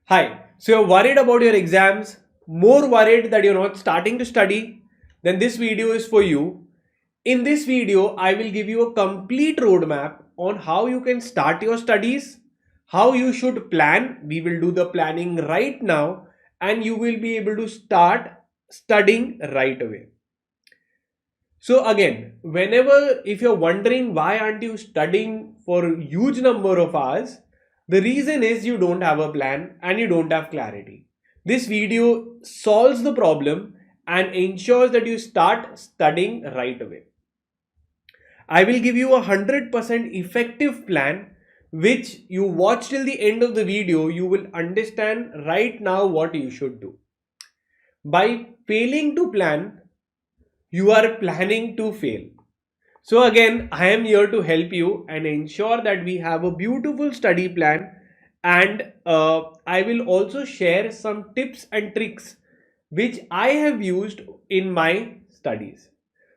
Hi, so you're worried about your exams, more worried that you're not starting to study, then this video is for you. In this video, I will give you a complete roadmap on how you can start your studies, how you should plan. We will do the planning right now, and you will be able to start studying right away. So again, whenever if you're wondering why aren't you studying for a huge number of hours, the reason is you don't have a plan and you don't have clarity. This video solves the problem and ensures that you start studying right away. I will give you a 100% effective plan which you watch till the end of the video, you will understand right now what you should do. By failing to plan, you are planning to fail. So again, I am here to help you and ensure that we have a beautiful study plan, and I will also share some tips and tricks which I have used in my studies.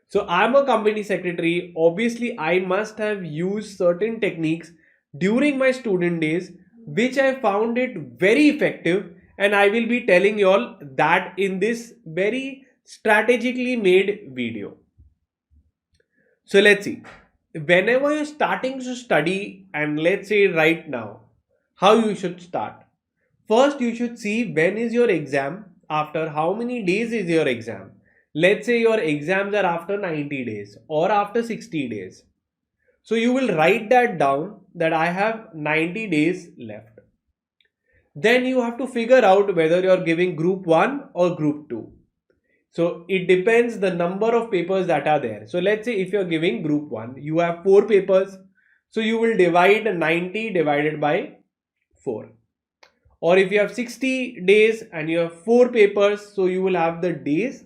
So I'm a company secretary. Obviously, I must have used certain techniques during my student days which I found it very effective, and I will be telling you all that in this very strategically made video. So let's see. Whenever you're starting to study, and let's say right now, how you should start. First, you should see when is your exam, after how many days is your exam. Let's say your exams are after 90 days or after 60 days. So you will write that down that I have 90 days left. Then you have to figure out whether you're giving group 1 or group 2. So it depends the number of papers that are there. So let's say if you're giving group 1, you have 4 papers. So you will divide 90 divided by 4. Or if you have 60 days and you have 4 papers, so you will have the days.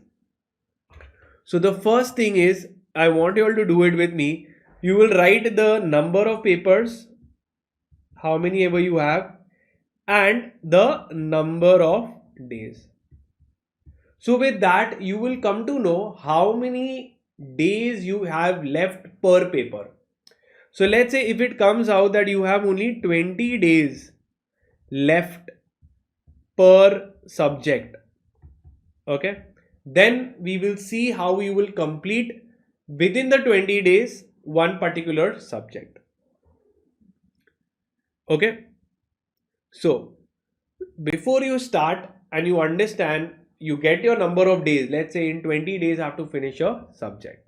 So the first thing is, I want you all to do it with me. You will write the number of papers, how many ever you have, and the number of days. So with that, you will come to know how many days you have left per paper. So let's say if it comes out that you have only 20 days left per subject, okay, then we will see how you will complete within the 20 days one particular subject. Okay, so before you start and you understand, you get your number of days. Let's say in 20 days I have to finish your subject.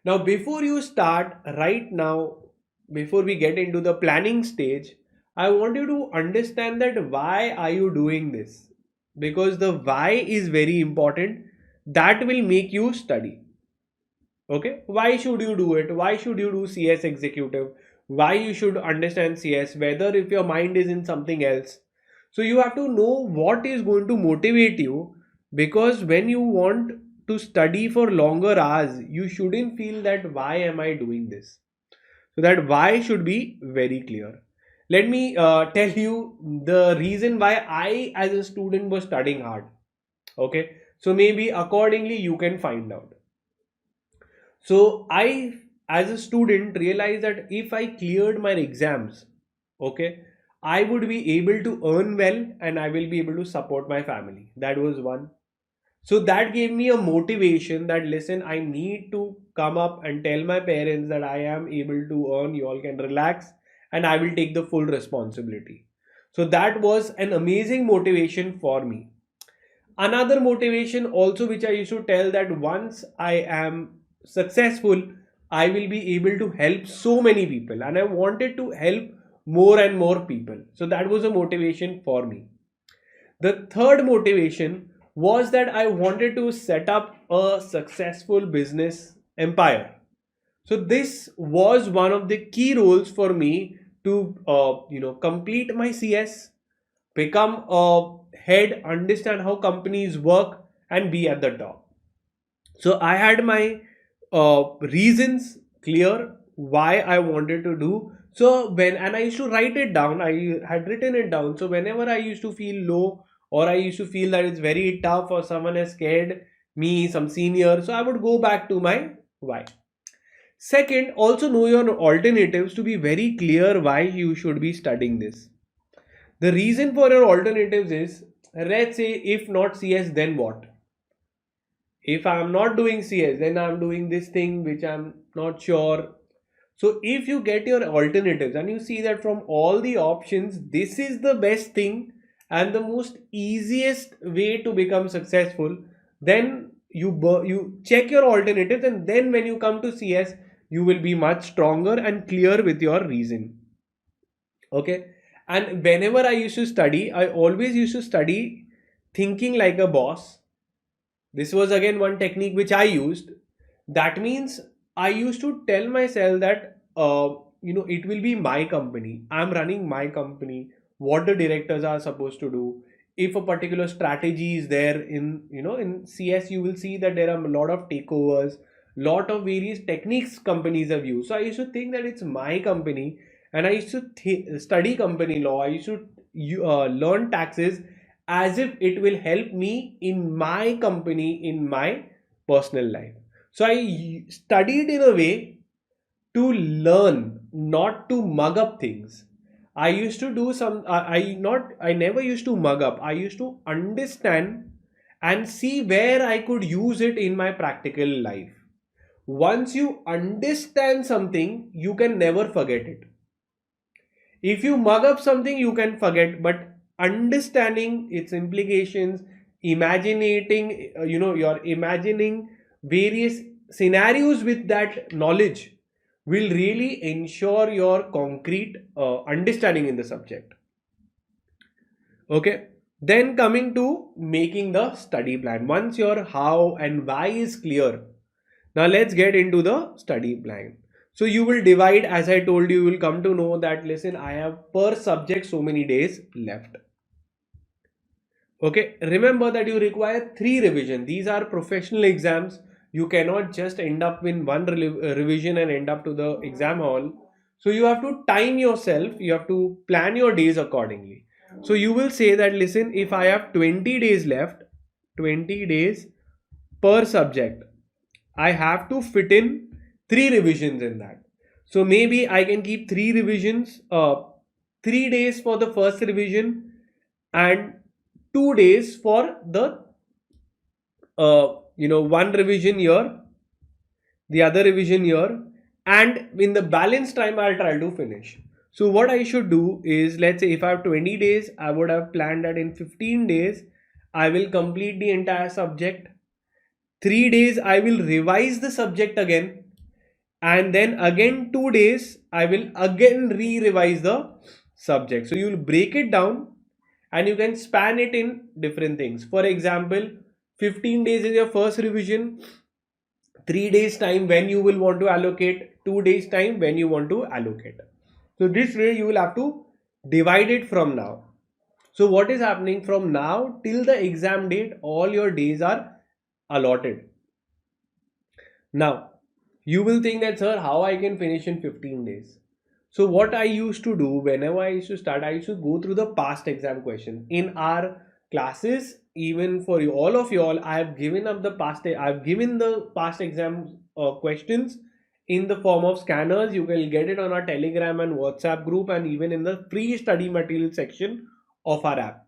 Now before you start right now, before we get into the planning stage, I want you to understand that why are you doing this, because the why is very important. That will make you study. Okay, why should you do it? Why should you do CS executive? Why you should understand CS, whether if your mind is in something else. So you have to know what is going to motivate you, because when you want to study for longer hours, you shouldn't feel that why am I doing this. So that why should be very clear. Let me tell you the reason why I as a student was studying hard. Okay, so maybe accordingly you can find out. So I, as a student, realized that if I cleared my exams, okay, I would be able to earn well and I will be able to support my family. That was one. So that gave me a motivation that listen, I need to come up and tell my parents that I am able to earn, you all can relax, and I will take the full responsibility. So that was an amazing motivation for me. Another motivation also which I used to tell, that once I am successful, I will be able to help so many people, and I wanted to help more and more people. So that was a motivation for me. The third motivation was that I wanted to set up a successful business empire. So this was one of the key roles for me to complete my CS, become a head, understand how companies work, and be at the top. So I had my reasons clear why I wanted to do. So when, and I used to write it down, I had written it down. So whenever I used to feel low, or I used to feel that it's very tough, or someone has scared me, some senior, so I would go back to my why. Second, also know your alternatives to be very clear why you should be studying this. The reason for your alternatives is, let's say if not CS, then what? If I'm not doing CS, then I'm doing this thing which I'm not sure. So if you get your alternatives and you see that from all the options, this is the best thing and the most easiest way to become successful, then you check your alternatives, and then when you come to CS, you will be much stronger and clear with your reason. Okay. And whenever I used to study, I always used to study thinking like a boss. This was again one technique which I used. That means I used to tell myself that it will be my company. I'm running my company. What the directors are supposed to do. If a particular strategy is there in CS, you will see that there are a lot of takeovers, lot of various techniques companies have used. So I used to think that it's my company, and I used to study company law. I used to learn taxes as if it will help me in my company, in my personal life. So I studied in a way to learn, not to mug up things. I used to do some. I never used to mug up. I used to understand and see where I could use it in my practical life. Once you understand something, you can never forget it. If you mug up something, you can forget, but understanding its implications, imaginating, you're imagining various scenarios with that knowledge will really ensure your concrete understanding in the subject. Okay. Then coming to making the study plan. Once your how and why is clear, now let's get into the study plan. So you will divide, as I told you, you will come to know that, listen, I have per subject so many days left. Okay, remember that you require 3 revision. These are professional exams. You cannot just end up in one revision and end up to the exam hall. So you have to time yourself. You have to plan your days accordingly. So you will say that, listen, if I have 20 days left, 20 days per subject, I have to fit in 3 revisions in that. So maybe I can keep 3 revisions, 3 days for the first revision and 2 days for the one revision here, the other revision here, and in the balance time I'll try to finish. So what I should do is, let's say if I have 20 days, I would have planned that in 15 days I will complete the entire subject. 3 days I will revise the subject again, and then again 2 days I will again re-revise the subject. So you will break it down and you can span it in different things. For example, 15 days is your first revision, 3 days time when you will want to allocate, 2 days time when you want to allocate. So this way you will have to divide it from now. So what is happening from now till the exam date, all your days are allotted. Now you will think that, sir, how I can finish in 15 days? So what I used to do whenever I used to start, I used to go through the past exam questions in our classes. Even for you, all of you all, I have given up the past. I've given the past exam questions in the form of scanners. You can get it on our Telegram and WhatsApp group, and even in the free study material section of our app.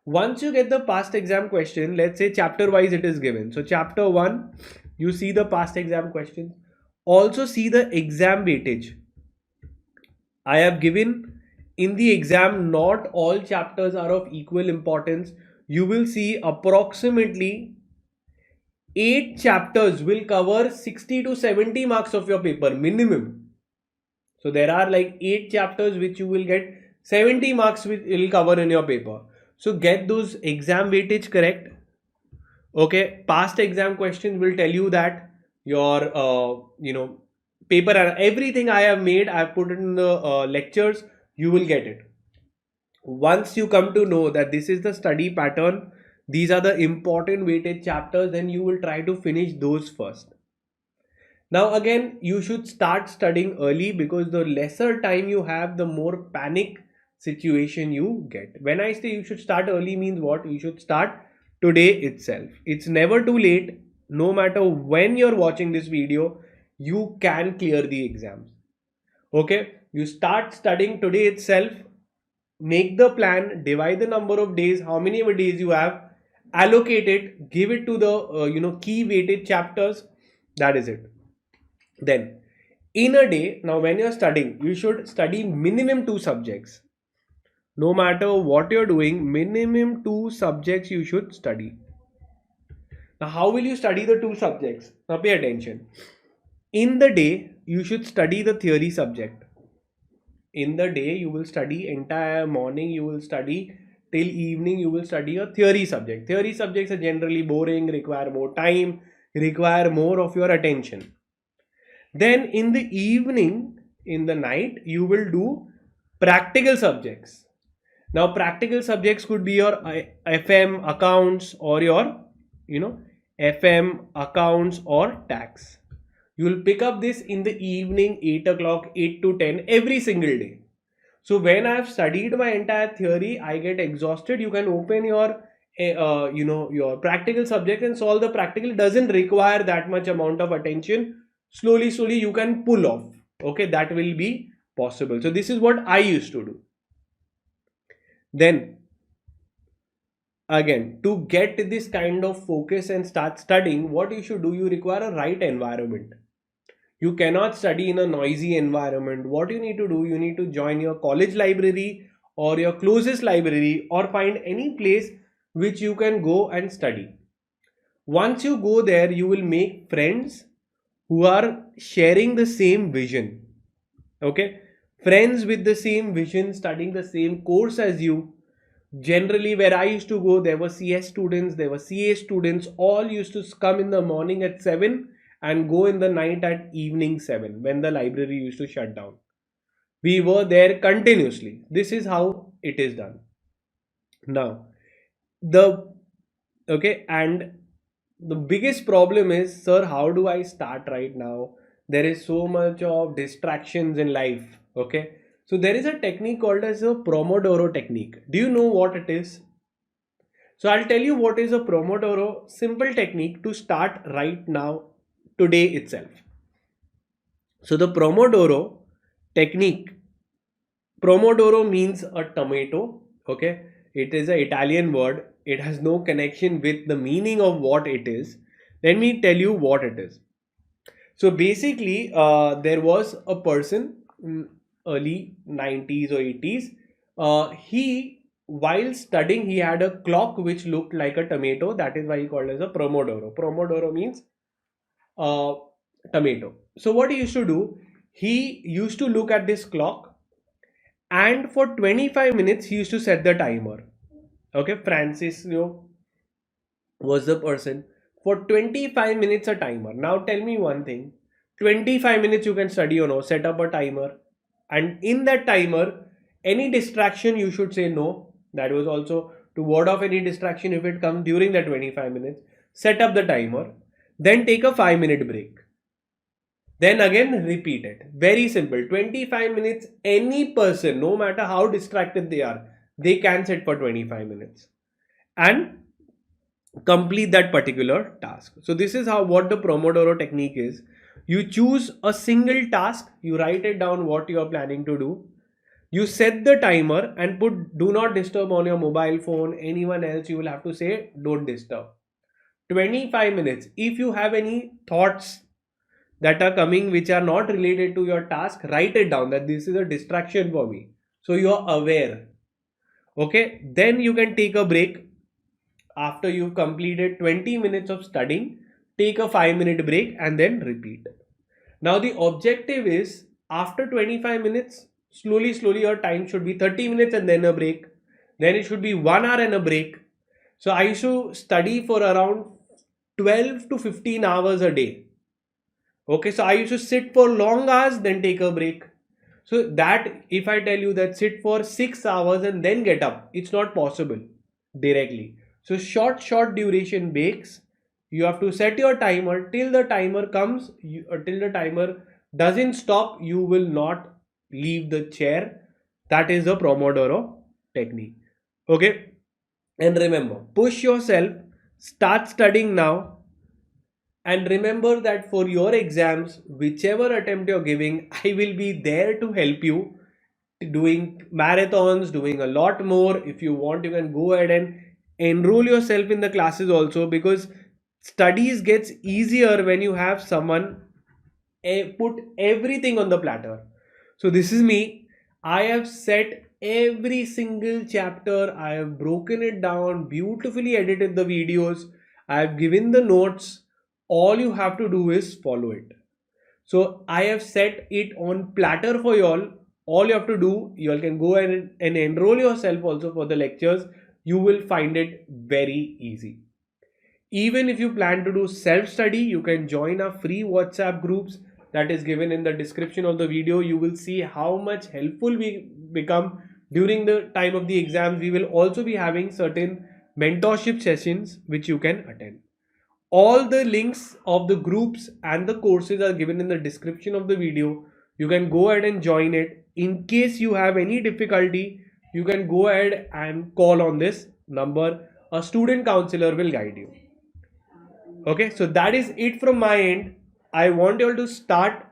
Once you get the past exam question, let's say chapter wise it is given. So chapter 1, you see the past exam questions. Also see the exam weightage. I have given in the exam, not all chapters are of equal importance. You will see approximately 8 chapters will cover 60 to 70 marks of your paper minimum. So there are like 8 chapters which you will get 70 marks which will cover in your paper. So get those exam weightage correct. Okay, past exam questions will tell you that your paper and everything I have made, I have put it in the lectures. You will get it. Once you come to know that this is the study pattern, these are the important weighted chapters, then you will try to finish those first. Now again, you should start studying early, because the lesser time you have, the more panic situation you get. When I say you should start early means what? You should start today itself. It's never too late. No matter when you're watching this video, you can clear the exams. Okay, you start studying today itself. make the plan, divide the number of days, how many ever days you have, allocate it, give it to the key weighted chapters. That is it. Then in a day, now when you're studying, you should study minimum 2 subjects. No matter what you're doing, minimum 2 subjects you should study. Now how will you study the 2 subjects? Now pay attention. In the day, you should study the theory subject. In the day, you will study entire morning, you will study till evening, you will study a theory subject. Theory subjects are generally boring, require more time, require more of your attention. Then in the evening, in the night, you will do practical subjects. Now practical subjects could be your FM accounts or your FM accounts or tax. You will pick up this in the evening, 8 o'clock, 8 to 10 every single day. So when I have studied my entire theory, I get exhausted. You can open your your practical subject and solve the practical. It doesn't require that much amount of attention. Slowly you can pull off. Okay, that will be possible. So this is what I used to do. Then again, to get this kind of focus and start studying, what you should do, you require a right environment. You cannot study in a noisy environment. What you need to do, you need to join your college library or your closest library, or find any place which you can go and study. Once you go there, you will make friends who are sharing the same vision. Okay, friends with the same vision, studying the same course as you. Generally, where I used to go, there were CS students, there were CA students, all used to come in the morning at 7 and go in the night at evening 7 when the library used to shut down. We were there continuously. This is how it is done. Now, and the biggest problem is, sir, how do I start right now? There is so much of distractions in life. Okay, so there is a technique called as a Pomodoro technique. Do you know what it is? So I'll tell you what is a Pomodoro simple technique to start right now, today itself. So the Pomodoro technique, Pomodoro means a tomato. Okay, it is an Italian word. It has no connection with the meaning of what it is. Let me tell you what it is. So basically, there was a person in early 90s or 80s. He, while studying, he had a clock which looked like a tomato. That is why he called it as a Pomodoro. Pomodoro means tomato. So what he used to do, he used to look at this clock, and for 25 minutes he used to set the timer. Okay, Francis was the person. For 25 minutes a timer. Now tell me one thing. 25 minutes you can study, set up a timer. And in that timer, any distraction you should say no. That was also to ward off any distraction if it comes during the 25 minutes. Set up the timer. Then take a 5-minute break. Then again repeat it. Very simple. 25 minutes, any person, no matter how distracted they are, they can sit for 25 minutes and complete that particular task. So this is what the Pomodoro technique is. You choose a single task, you write it down what you are planning to do. You set the timer and put do not disturb on your mobile phone, anyone else, you will have to say don't disturb. 25 minutes. If you have any thoughts that are coming which are not related to your task, write it down that this is a distraction for me. So you are aware. Okay, then you can take a break. After you've completed 20 minutes of studying, take a 5-minute break and then repeat. Now the objective is, after 25 minutes, slowly your time should be 30 minutes and then a break. Then it should be 1 hour and a break. So I used to study for around 12 to 15 hours a day. Okay, so I used to sit for long hours, then take a break. So that, if I tell you that sit for 6 hours and then get up, it's not possible directly. So short duration breaks. You have to set your timer till the timer comes, till the timer doesn't stop, you will not leave the chair. That is the Pomodoro technique. Okay, and remember, push yourself, start studying now, and remember that for your exams, whichever attempt you're giving, I will be there to help you. doing marathons, doing a lot more. If you want, you can go ahead and enroll yourself in the classes also, because studies gets easier when you have someone put everything on the platter. So this is me. I have set every single chapter. I have broken it down, beautifully edited the videos. I have given the notes. All you have to do is follow it. So I have set it on platter for y'all. All you have to do, y'all can go and enroll yourself also for the lectures. You will find it very easy. Even if you plan to do self-study, you can join our free WhatsApp groups that is given in the description of the video. You will see how much helpful we become during the time of the exams. We will also be having certain mentorship sessions which you can attend. All the links of the groups and the courses are given in the description of the video. You can go ahead and join it. In case you have any difficulty, you can go ahead and call on this number. A student counselor will guide you. Okay, so that is it from my end. I want you all to start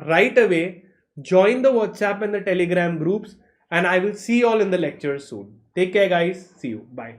right away. Join the WhatsApp and the Telegram groups, and I will see you all in the lectures soon. Take care, guys. See you. Bye.